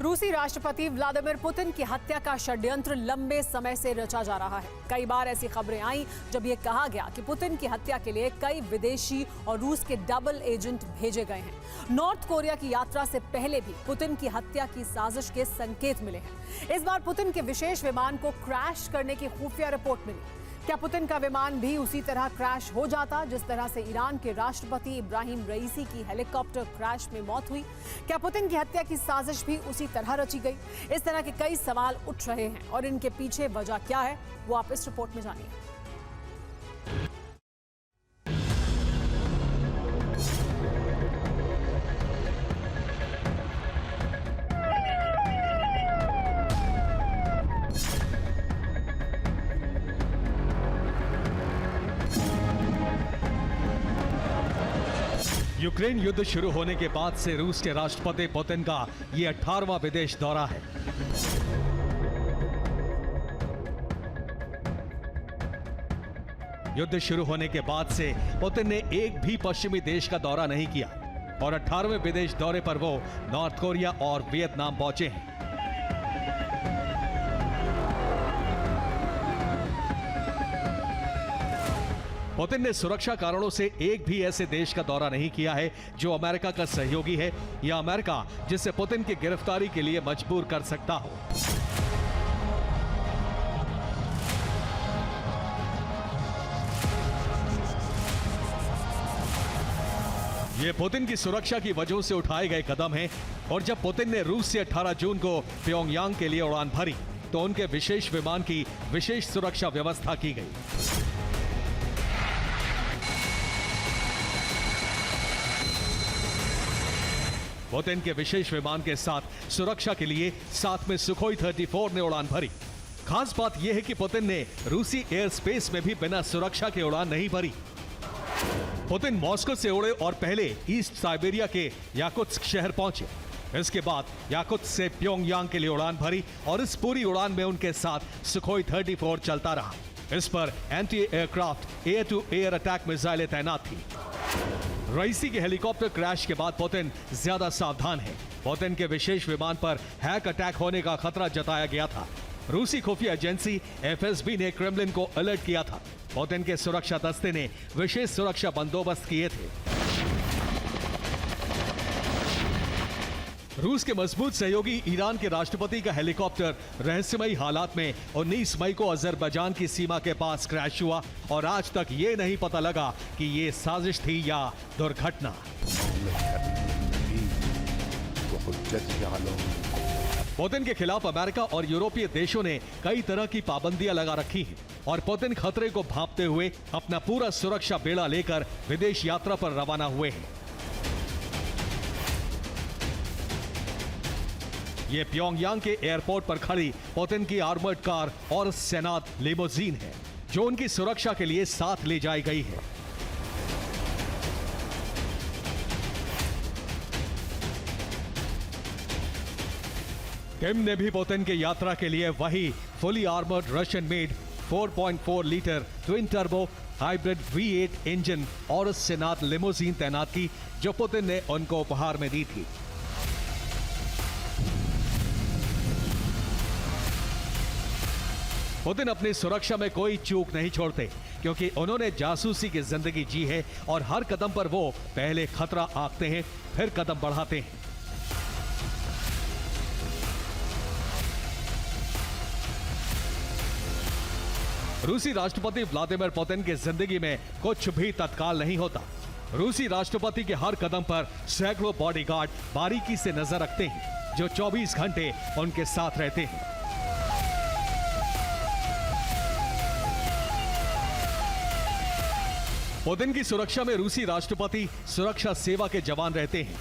रूसी राष्ट्रपति Vladimir Putin की हत्या का षड्यंत्र लंबे समय से रचा जा रहा है। कई बार ऐसी खबरें आईं जब यह कहा गया कि पुतिन की हत्या के लिए कई विदेशी और रूस के डबल एजेंट भेजे गए हैं। नॉर्थ कोरिया की यात्रा से पहले भी पुतिन की हत्या की साजिश के संकेत मिले हैं। इस बार पुतिन के विशेष विमान को क्रैश करने की खुफिया रिपोर्ट मिली। क्या पुतिन का विमान भी उसी तरह क्रैश हो जाता जिस तरह से ईरान के राष्ट्रपति इब्राहिम रईसी की हेलीकॉप्टर क्रैश में मौत हुई? क्या पुतिन की हत्या की साजिश भी उसी तरह रची गई? इस तरह के कई सवाल उठ रहे हैं और इनके पीछे वजह क्या है वो आप इस रिपोर्ट में जानिए। यूक्रेन युद्ध शुरू होने के बाद से रूस के राष्ट्रपति पुतिन का यह 18वां विदेश दौरा है। युद्ध शुरू होने के बाद से पुतिन ने एक भी पश्चिमी देश का दौरा नहीं किया और 18वें विदेश दौरे पर वो नॉर्थ कोरिया और वियतनाम पहुंचे हैं। पुतिन ने सुरक्षा कारणों से एक भी ऐसे देश का दौरा नहीं किया है जो अमेरिका का सहयोगी है या अमेरिका जिसे पुतिन की गिरफ्तारी के लिए मजबूर कर सकता हो। ये पुतिन की सुरक्षा की वजह से उठाए गए कदम हैं और जब पुतिन ने रूस से 18 जून को प्योंगयांग के लिए उड़ान भरी तो उनके विशेष विमान की विशेष सुरक्षा व्यवस्था की गई। पुतिन के विशेष विमान के साथ सुरक्षा के लिए साथ में सुखोई 34 ने उड़ान भरी। खास बात यह है कि पुतिन ने रूसी एयर स्पेस में भी बिना सुरक्षा के उड़ान नहीं भरी। पुतिन मॉस्को से उड़े और पहले ईस्ट साइबेरिया के याकुत्स्क शहर पहुंचे। इसके बाद याकुत्स्क से प्योंगयांग के लिए उड़ान भरी और इस पूरी उड़ान में उनके साथ सुखोई 34 चलता रहा। इस पर anti aircraft air to air attack मिसाइलें तैनात थी। रईसी के हेलीकॉप्टर क्रैश के बाद पुतिन ज्यादा सावधान है। पुतिन के विशेष विमान पर हैक अटैक होने का खतरा जताया गया था। रूसी खुफिया एजेंसी एफएसबी ने क्रेमलिन को अलर्ट किया था। पुतिन के सुरक्षा दस्ते ने विशेष सुरक्षा बंदोबस्त किए थे। रूस के मजबूत सहयोगी ईरान के राष्ट्रपति का हेलीकॉप्टर रहस्यमयी हालात में 19 मई को अजरबैजान की सीमा के पास क्रैश हुआ और आज तक ये नहीं पता लगा कि ये साजिश थी या दुर्घटना। पुतिन के खिलाफ अमेरिका और यूरोपीय देशों ने कई तरह की पाबंदियां लगा रखी हैं और पुतिन खतरे को भांपते हुए अपना पूरा सुरक्षा बेड़ा लेकर विदेश यात्रा पर रवाना हुए हैं। ये प्योंगयांग के एयरपोर्ट पर खड़ी पुतिन की आर्मर्ड कार और सेनात लिमोजीन है जो उनकी सुरक्षा के लिए साथ ले जाई गई है। किम ने भी पुतिन की यात्रा के लिए वही fully armoured Russian made 4.4 litre twin turbo hybrid V8 engine और सेनात लिमोजीन तैनात की जो पुतिन ने उनको उपहार में दी थी। पुतिन अपनी सुरक्षा में कोई चूक नहीं छोड़ते क्योंकि उन्होंने जासूसी की जिंदगी जी है और हर कदम पर वो पहले खतरा आंकते हैं फिर कदम बढ़ाते हैं। रूसी राष्ट्रपति व्लादिमीर पुतिन की जिंदगी में कुछ भी तत्काल नहीं होता। रूसी राष्ट्रपति के हर कदम पर सैकड़ों बॉडीगार्ड बारीकी से नजर रखते हैं जो 24 घंटे उनके साथ रहते हैं। पुतिन की सुरक्षा में रूसी राष्ट्रपति सुरक्षा सेवा के जवान रहते हैं।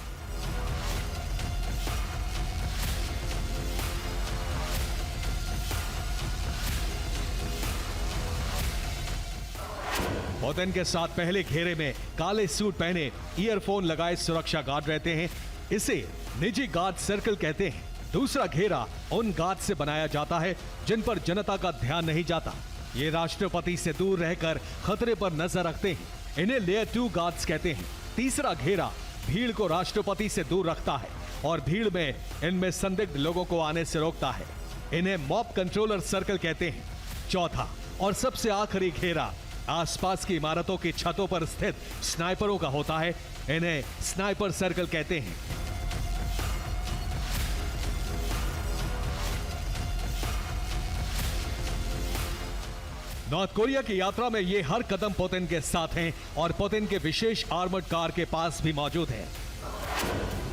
पुतिन के साथ पहले घेरे में काले सूट पहने ईयरफोन लगाए सुरक्षा गार्ड रहते हैं। इसे निजी गार्ड सर्कल कहते हैं। दूसरा घेरा उन गार्ड से बनाया जाता है जिन पर जनता का ध्यान नहीं जाता। ये राष्ट्रपति से दूर रहकर खतरे पर नजर रखते हैं। इन्हें लेयर 2 गार्ड्स कहते हैं। तीसरा घेरा भीड़ को राष्ट्रपति से दूर रखता है और भीड़ में इनमें संदिग्ध लोगों को आने से रोकता है। इन्हें मॉब कंट्रोलर सर्कल कहते हैं। चौथा और सबसे आखिरी घेरा आसपास की इमारतों की छतों पर स्थित स्नाइपरों का होता है। इन्हें स्नाइपर सर्कल कहते हैं। नॉर्थ कोरिया की यात्रा में ये हर कदम पुतिन के साथ हैं और पुतिन के विशेष आर्मर्ड कार के पास भी मौजूद है।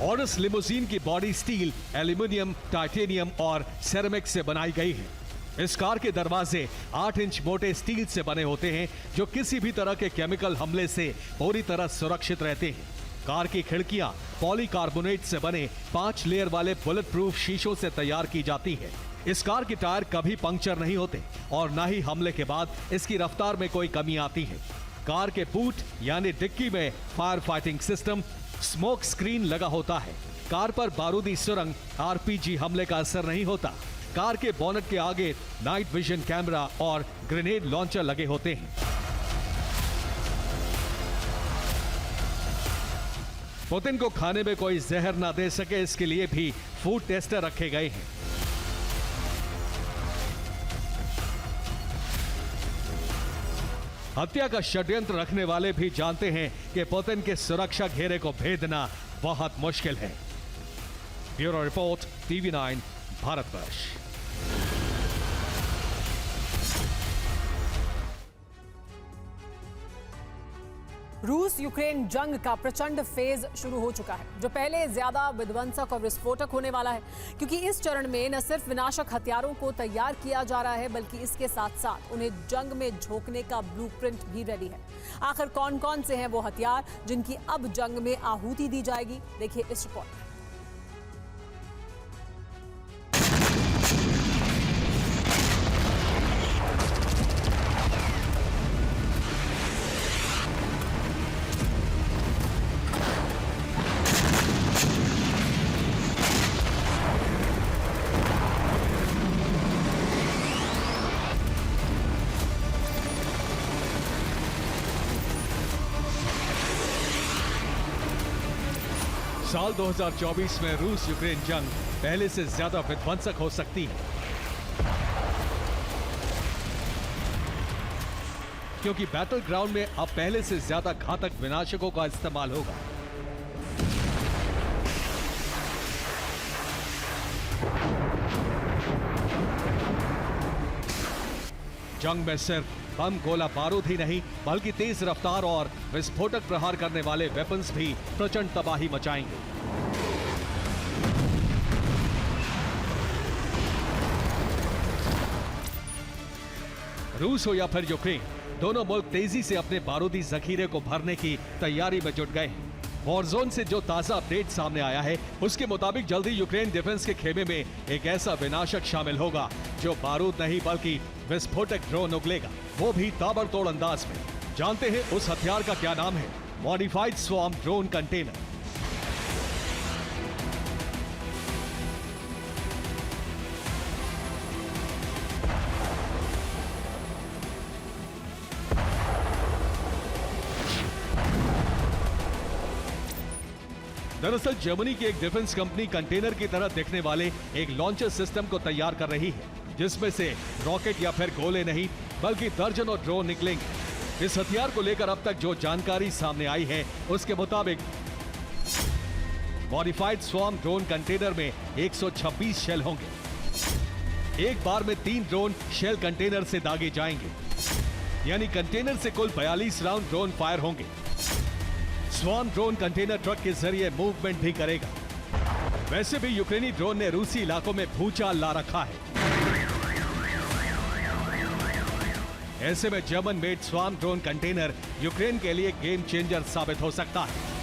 ऑरस लिमोजीन की बॉडी स्टील, एल्यूमिनियम, टाइटेनियम और सेरेमिक से बनाई गई है। इस कार के दरवाजे 8 इंच मोटे स्टील से बने होते हैं जो किसी भी तरह के केमिकल हमले से पूरी तरह सुरक्षित रहते हैं। कार की खिड़कियां पॉलीकार्बोनेट से बने 5 लेयर वाले बुलेट प्रूफ शीशों से तैयार की जाती है। इस कार के टायर कभी पंक्चर नहीं होते और न ही हमले के बाद इसकी रफ्तार में कोई कमी आती है। कार के बूट यानी डिक्की में fire fighting system, smoke screen लगा होता है। कार पर बारूदी सुरंग, आरपीजी हमले का असर नहीं होता। कार के बोनट के आगे नाइट विजन कैमरा और ग्रेनेड लॉन्चर लगे होते हैं। पुतिन को खाने में कोई जहर ना दे सके इसके लिए भी फूड टेस्टर रखे गए हैं। हत्या का षड्यंत्र रखने वाले भी जानते हैं कि पुतिन के सुरक्षा घेरे को भेदना बहुत मुश्किल है। Bureau report, TV9 Bharatvarsh. रूस यूक्रेन जंग का प्रचंड फेज शुरू हो चुका है, जो पहले ज्यादा विध्वंसक और विस्फोटक होने वाला है, क्योंकि इस चरण में न सिर्फ विनाशक हथियारों को तैयार किया जा रहा है, बल्कि इसके साथ साथ उन्हें जंग में झोंकने का ब्लूप्रिंट भी रेडी है। आखिर कौन कौन से हैं वो हथियार जिनकी अब जंग में आहुति दी जाएगी, देखिए इस रिपोर्ट में। साल 2024 में रूस यूक्रेन जंग पहले से ज्यादा विध्वंसक हो सकती है, क्योंकि बैटल ग्राउंड में अब पहले से ज्यादा घातक विनाशकों का इस्तेमाल होगा। जंग में सिर्फ बम, गोला बारूद ही नहीं, बल्कि तेज रफ्तार और विस्फोटक प्रहार करने वाले वेपन्स भी प्रचंड तबाही मचाएंगे। रूस हो या फिर यूक्रेन, दोनों मुल्क तेजी से अपने बारूदी जखीरे को भरने की तैयारी में जुट गए हैं। वॉरजोन से जो ताजा अपडेट सामने आया है, उसके मुताबिक जल्दी यूक्रेन डिफेंस के खेमे में एक ऐसा विनाशक शामिल होगा जो बारूद नहीं बल्कि विस्फोटक ड्रोन उगलेगा, वो भी ताबड़तोड़ अंदाज में। जानते हैं उस हथियार का क्या नाम है? Modified swarm drone container. दरअसल जर्मनी की एक डिफेंस कंपनी कंटेनर की तरह दिखने वाले एक लॉन्चर सिस्टम को तैयार कर रही है, जिसमें से रॉकेट या फिर गोले नहीं बल्कि दर्जनों ड्रोन निकलेंगे। इस हथियार को लेकर अब तक जो जानकारी सामने आई है, उसके मुताबिक मॉडिफाइड स्वॉर्म ड्रोन कंटेनर में 126 शेल होंगे। एक बार में 3 ड्रोन शेल कंटेनर से दागे जाएंगे, यानी कंटेनर से कुल 42 राउंड ड्रोन फायर होंगे। स्वॉर्म ड्रोन कंटेनर ट्रक के जरिए मूवमेंट भी करेगा। वैसे भी यूक्रेनी ड्रोन ने रूसी इलाकों में भूचाल ला रखा है। ऐसे में German made swarm drone container Ukraine के लिए गेम चेंजर साबित हो सकता है।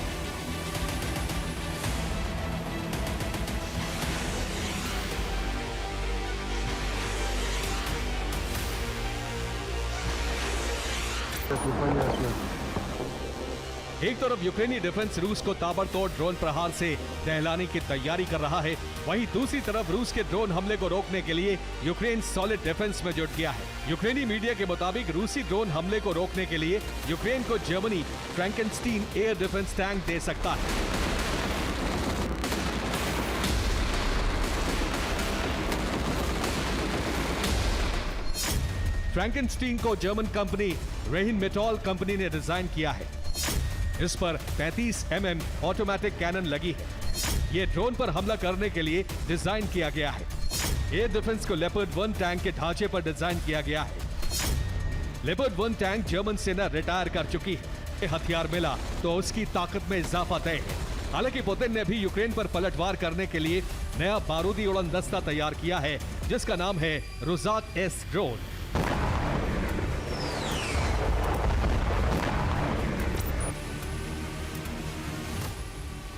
एक तरफ यूक्रेनी डिफेंस रूस को ताबड़तोड़ ड्रोन प्रहार से दहलाने की तैयारी कर रहा है, वहीं दूसरी तरफ रूस के ड्रोन हमले को रोकने के लिए यूक्रेन सॉलिड डिफेंस में जुट गया है। यूक्रेनी मीडिया के मुताबिक रूसी ड्रोन हमले को रोकने के लिए यूक्रेन को Germany Frankenstein air defence tank दे सकता है। फ्रैंकेनस्टीन को जर्मन कंपनी रेहिनमेटॉल कंपनी ने डिजाइन किया है। इस पर 35 mm ऑटोमेटिक कैनन लगी है। ये ड्रोन पर हमला करने के लिए डिजाइन किया गया है। एयर डिफेंस को लेपर्ड 1 टैंक के ढांचे पर डिजाइन किया गया है। लेपर्ड 1 टैंक जर्मन सेना रिटायर कर चुकी है। हथियार मिला तो उसकी ताकत में इजाफा तय है। हालांकि पुतिन ने भी यूक्रेन पर पलटवार करने के लिए नया बारूदी उड़न दस्ता तैयार किया है, जिसका नाम है रुजाक एस ड्रोन।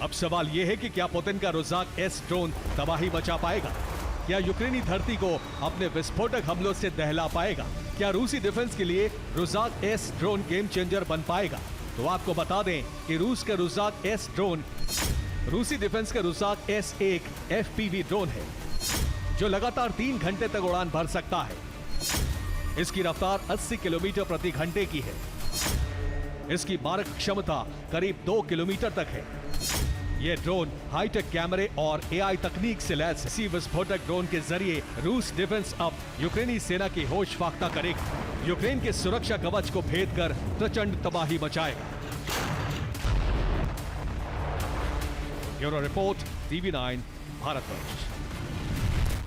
अब सवाल यह है कि क्या पुतिन का रुजाक एस ड्रोन तबाही मचा पाएगा? क्या यूक्रेनी धरती को अपने विस्फोटक हमलों से दहला पाएगा? क्या रूसी डिफेंस के लिए रुजाक एस ड्रोन गेम चेंजर बन पाएगा? तो आपको बता दें कि रूस का रुजाक एस ड्रोन रूसी डिफेंस का रुजाक S1 FPV ड्रोन है, जो लगातार 3 घंटे तक उड़ान भर सकता है। इसकी रफ्तार 80 किलोमीटर प्रति घंटे की है। इसकी मारक क्षमता करीब 2 किलोमीटर तक है। यह ड्रोन हाईटेक कैमरे और AI तकनीक से लैस इसी विस्फोटक ड्रोन के जरिए रूस डिफेंस अब यूक्रेनी सेना की होश फाख्ता करेगा। यूक्रेन के सुरक्षा कवच को भेद कर प्रचंड तबाही मचाएगा। Bureau report, TV9 Bharatvarsh.